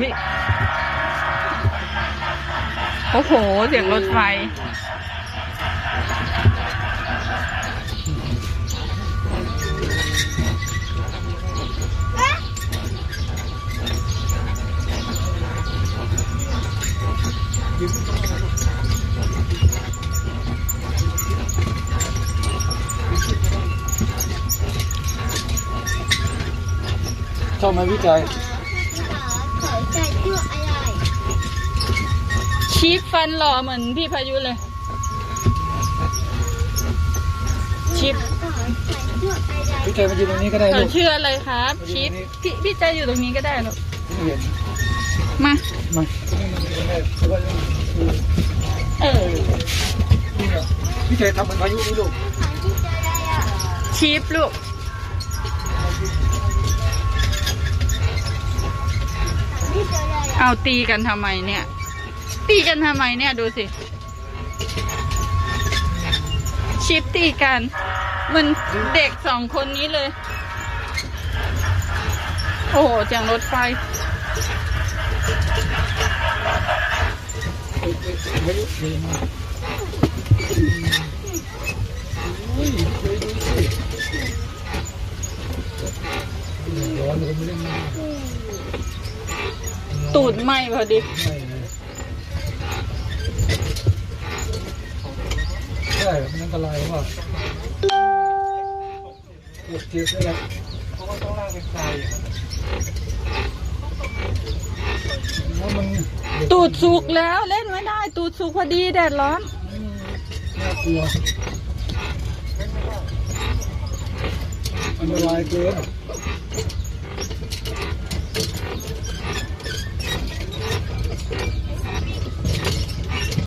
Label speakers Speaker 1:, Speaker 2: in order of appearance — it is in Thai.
Speaker 1: วิโอ้โหเสียงรถไฟ
Speaker 2: ชอบไหมพี่จัย
Speaker 1: ชีฟฟันหล่อเหมือนพี่พายุเลยชีฟ
Speaker 2: พี่จัยมายืนตรงนี้ก็ได้ลูก
Speaker 1: ชื่ออะไรครับชีฟพี่ใจอยู่ตรงนี้ก็ได้ลูกมา
Speaker 2: พี่จัยทำเหมือนพายุนี่ลูก
Speaker 1: ชีฟลูกเอาตีกันทำไมเนี่ยตีกันทำไมเนี่ยดูสิชิปตีกันมันเด็กสองคนนี้เลยโอ้โหจังรถไฟตูดไหมพอดี
Speaker 2: ใช่มันอันตรายมากปวดเจ็บเลยเพราะว่าต้องลากไปไกล
Speaker 1: ตูดสุกแล้วเล่นไม่ได้ตูดสุกพอดีแดดร้อน
Speaker 2: น่ากลัวอันตรายเกิน